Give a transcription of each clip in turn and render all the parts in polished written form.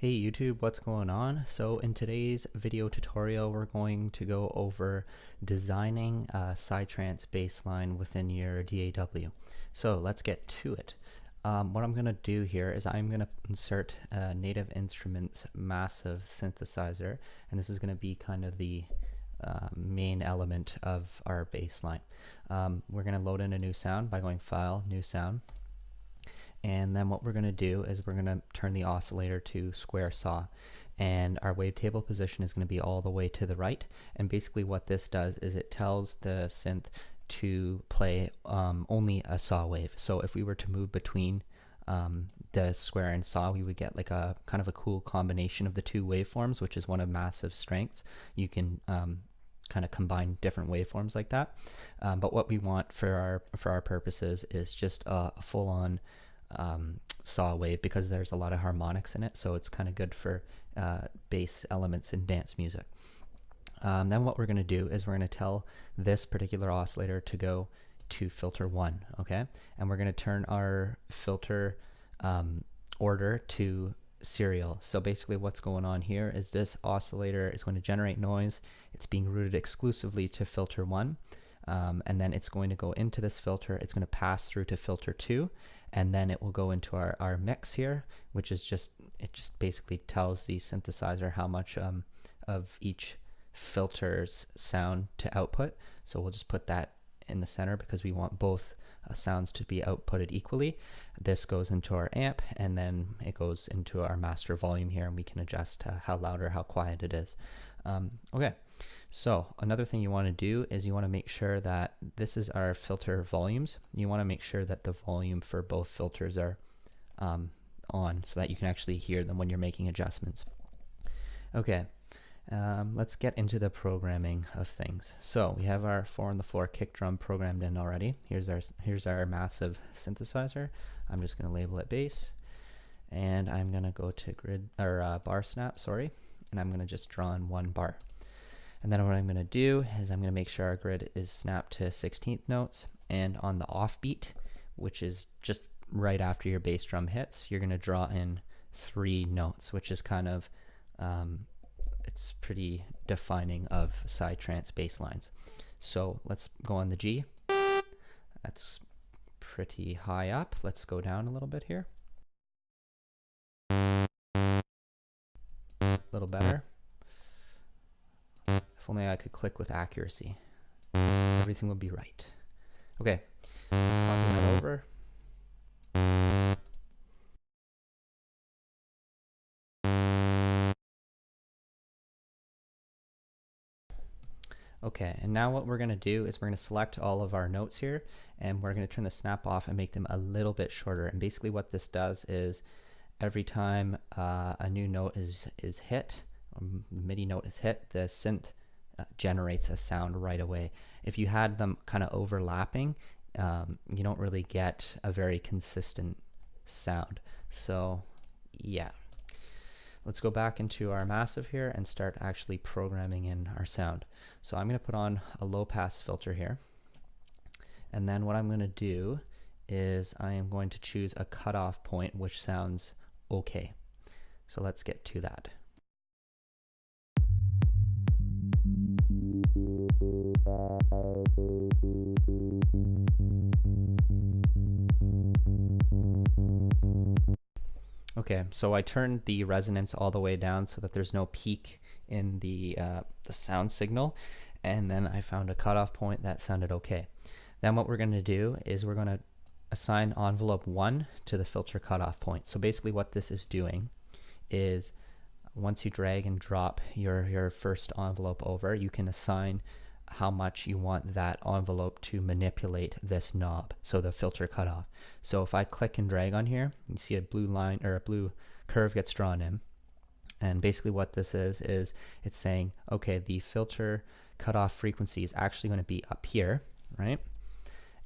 Hey YouTube, what's going on? So in today's video tutorial, we're going to go over designing a Psytrance bassline within your DAW. So let's get to it. What I'm going to do here is I'm going to insert a Native Instruments Massive synthesizer, and this is going to be kind of the main element of our bassline. We're going to load in a new sound by going File, New Sound. And then what we're going to do is we're going to turn the oscillator to square saw, and our wavetable position is going to be all the way to the right. And basically what this does is it tells the synth to play only a saw wave. So if we were to move between the square and saw, we would get like a kind of a cool combination of the two waveforms, which is one of Massive's strengths. You can kind of combine different waveforms like that. But what we want for our purposes is just a full-on saw wave, because there's a lot of harmonics in it, so it's kind of good for bass elements in dance music. Then what we're going to do is we're going to tell this particular oscillator to go to filter 1, okay? And we're going to turn our filter order to serial. So basically what's going on here is this oscillator is going to generate noise. It's being routed exclusively to filter 1. And then it's going to go into this filter, it's going to pass through to filter 2, and then it will go into our mix here, which is just basically tells the synthesizer how much of each filter's sound to output. So we'll just put that in the center because we want both sounds to be outputted equally. This goes into our amp, and then it goes into our master volume here, and we can adjust how loud or how quiet it is. Okay. So another thing you want to do is you want to make sure that this is our filter volumes. You want to make sure that the volume for both filters are on, so that you can actually hear them when you're making adjustments. Okay, let's get into the programming of things. So we have our 4 on the floor kick drum programmed in already. Here's our Massive synthesizer. I'm just going to label it bass, and I'm going to go to grid or bar snap, sorry, and I'm going to just draw in 1 bar. And then what I'm going to do is I'm going to make sure our grid is snapped to 16th notes, and on the offbeat, which is just right after your bass drum hits, you're going to draw in 3 notes, which is kind of, it's pretty defining of Psytrance bass lines. So let's go on the G. That's pretty high up. Let's go down a little bit here. A little better. If only I could click with accuracy. Everything would be right. Okay, let's copy that over. Okay, and now what we're going to do is we're going to select all of our notes here, and we're going to turn the snap off and make them a little bit shorter. And basically what this does is every time a new note is hit, MIDI note is hit, the synth generates a sound right away. If you had them kind of overlapping, you don't really get a very consistent sound. So yeah, let's go back into our Massive here and start actually programming in our sound. So I'm going to put on a low pass filter here, and then what I'm going to do is I am going to choose a cutoff point which sounds okay. So let's get to that. Okay, so I turned the resonance all the way down so that there's no peak in the sound signal, and then I found a cutoff point that sounded okay. Then what we're going to do is we're going to assign envelope 1 to the filter cutoff point. So basically what this is doing is once you drag and drop your first envelope over, you can assign how much you want that envelope to manipulate this knob, so the filter cutoff. So if I click and drag on here, you see a blue line or a blue curve gets drawn in, and basically what this is it's saying, okay, the filter cutoff frequency is actually going to be up here, right?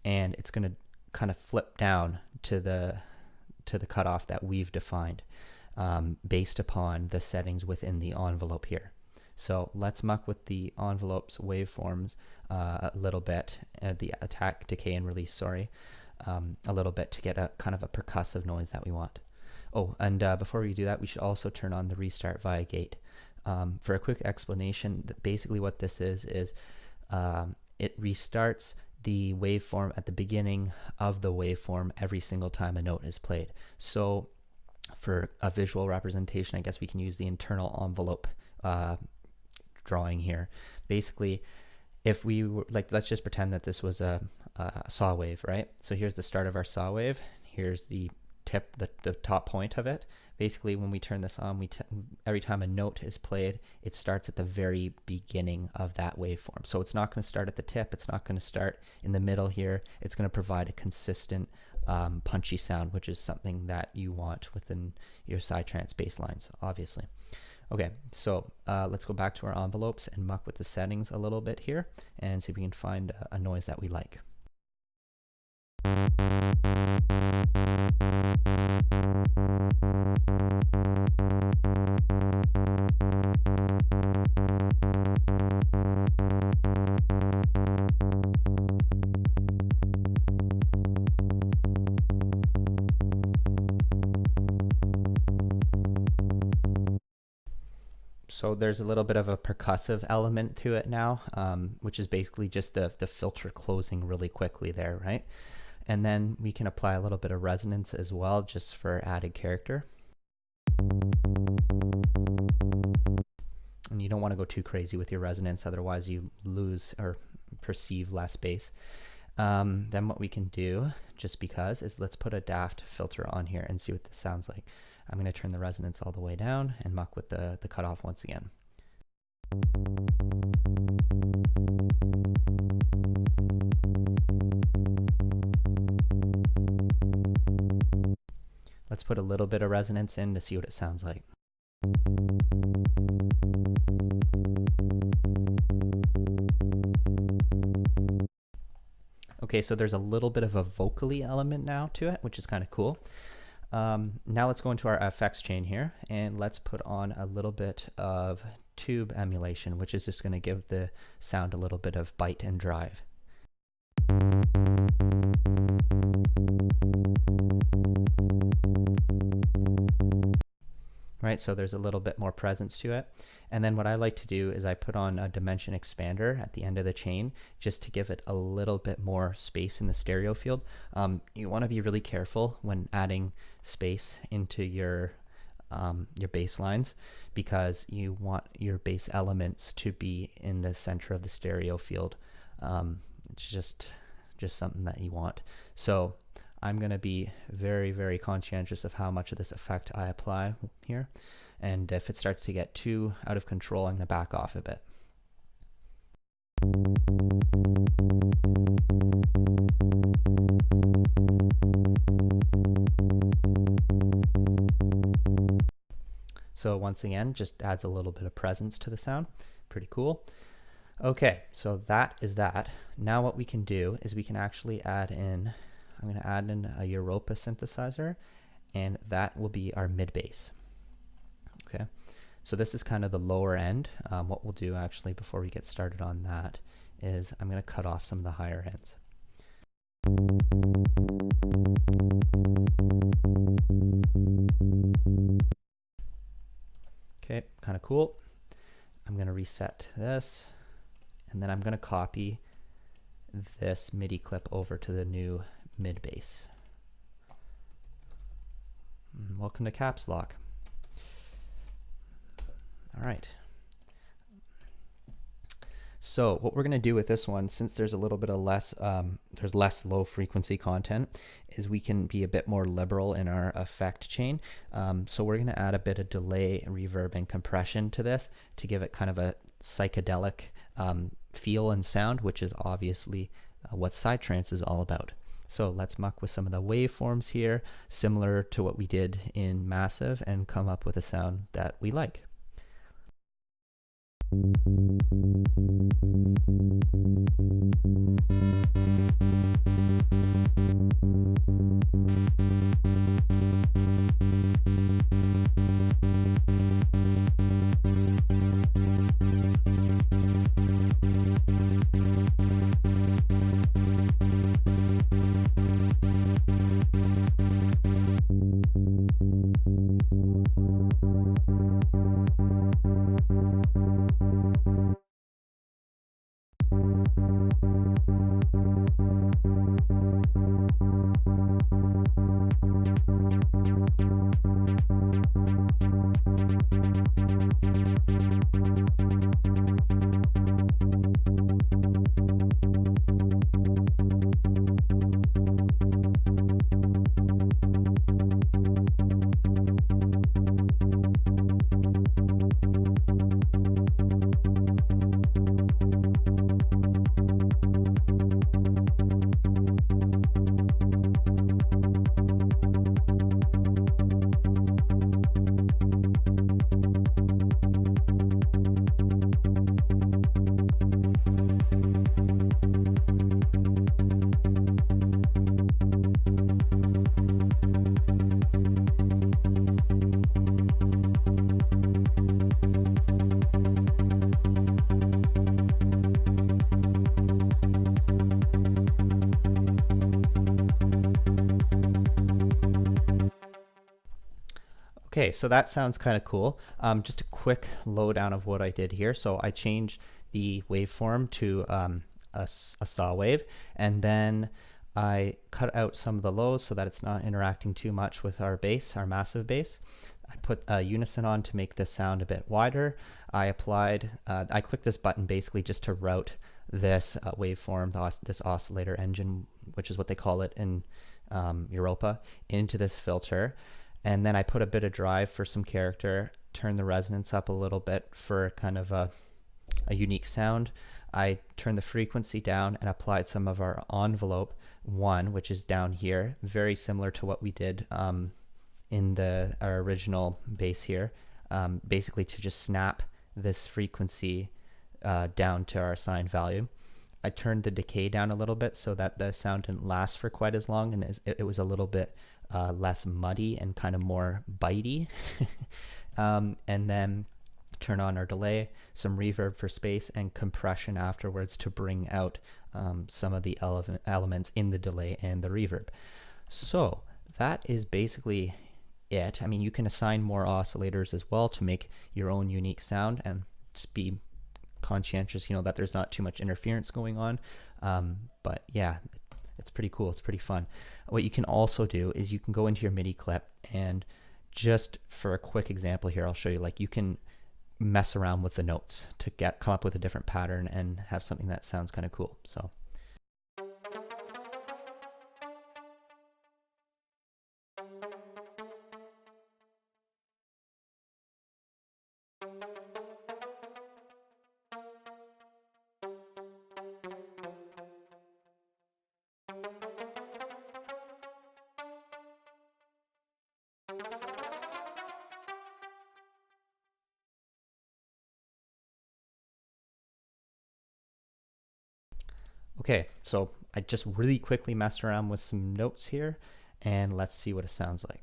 And it's going to kind of flip down to the cutoff that we've defined based upon the settings within the envelope here. So let's muck with the envelope's waveforms a little bit, the attack, decay, and release, sorry, a little bit to get a kind of a percussive noise that we want. Oh, and before we do that, we should also turn on the restart via gate. For a quick explanation, basically what this is it restarts the waveform at the beginning of the waveform every single time a note is played. So for a visual representation, I guess we can use the internal envelope drawing here. Basically, if we were, like, let's just pretend that this was a saw wave, right? So here's the start of our saw wave. Here's the tip, the top point of it. Basically, when we turn this on, every time a note is played, it starts at the very beginning of that waveform. So it's not going to start at the tip. It's not going to start in the middle here. It's going to provide a consistent punchy sound, which is something that you want within your Psytrance bass lines, obviously. Okay, so let's go back to our envelopes and muck with the settings a little bit here and see if we can find a noise that we like. So there's a little bit of a percussive element to it now, which is basically just the filter closing really quickly there, right? And then we can apply a little bit of resonance as well, just for added character. And you don't want to go too crazy with your resonance, otherwise you lose or perceive less bass. Then what we can do, just because, is let's put a daft filter on here and see what this sounds like. I'm going to turn the resonance all the way down and muck with the cutoff once again. Let's put a little bit of resonance in to see what it sounds like. Okay, so there's a little bit of a vocally element now to it, which is kind of cool. Now let's go into our effects chain here, and let's put on a little bit of tube emulation, which is just going to give the sound a little bit of bite and drive. Right, so there's a little bit more presence to it. And then what I like to do is I put on a dimension expander at the end of the chain just to give it a little bit more space in the stereo field. You want to be really careful when adding space into your bass lines, because you want your bass elements to be in the center of the stereo field. It's just something that you want. So I'm going to be very, very conscientious of how much of this effect I apply here. And if it starts to get too out of control, I'm going to back off a bit. So once again, just adds a little bit of presence to the sound. Pretty cool. Okay, so that is that. Now what we can do is we can actually add in, I'm going to add in a Europa synthesizer, and that will be our mid bass. Okay, so this is kind of the lower end. What we'll do actually before we get started on that is I'm going to cut off some of the higher ends. Okay, kind of cool. I'm going to reset this, and then I'm going to copy this MIDI clip over to the new mid bass. Welcome to Caps Lock. All right. So what we're going to do with this one, since there's a little bit of less low frequency content, is we can be a bit more liberal in our effect chain. So we're going to add a bit of delay, reverb, and compression to this to give it kind of a psychedelic feel and sound, which is obviously what Psytrance is all about. So let's muck with some of the waveforms here, similar to what we did in Massive, and come up with a sound that we like. Okay, so that sounds kind of cool. Just a quick lowdown of what I did here. So I changed the waveform to a saw wave, and then I cut out some of the lows so that it's not interacting too much with our bass, our massive bass. I put a unison on to make this sound a bit wider. I clicked this button basically just to route this waveform, this oscillator engine, which is what they call it in Europa, into this filter. And then I put a bit of drive for some character, turn the resonance up a little bit for kind of a unique sound. I turned the frequency down and applied some of our envelope 1, which is down here, very similar to what we did in our original bass here, basically to just snap this frequency down to our assigned value. I turned the decay down a little bit so that the sound didn't last for quite as long, and it was a little bit less muddy and kind of more bitey. And then turn on our delay, some reverb for space, and compression afterwards to bring out some of the elements in the delay and the reverb. So that is basically it. I mean, you can assign more oscillators as well to make your own unique sound, and just be conscientious, that there's not too much interference going on. But yeah, it's pretty cool. It's pretty fun. What you can also do is you can go into your MIDI clip, and just for a quick example here, I'll show you, like, you can mess around with the notes to come up with a different pattern and have something that sounds kind of cool. So okay, so I just really quickly messed around with some notes here, and let's see what it sounds like.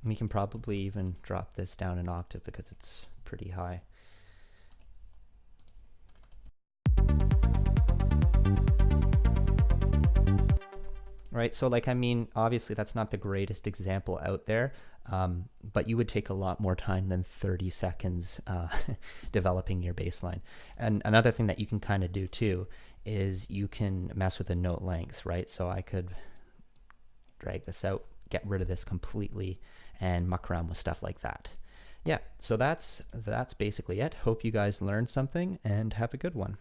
We can probably even drop this down an octave because it's pretty high. Right, so like, I mean, obviously that's not the greatest example out there, but you would take a lot more time than 30 seconds developing your bass line. And another thing that you can kind of do too is you can mess with the note lengths, right? So I could drag this out, get rid of this completely, and muck around with stuff like that. Yeah, so that's basically it. Hope you guys learned something, and have a good one.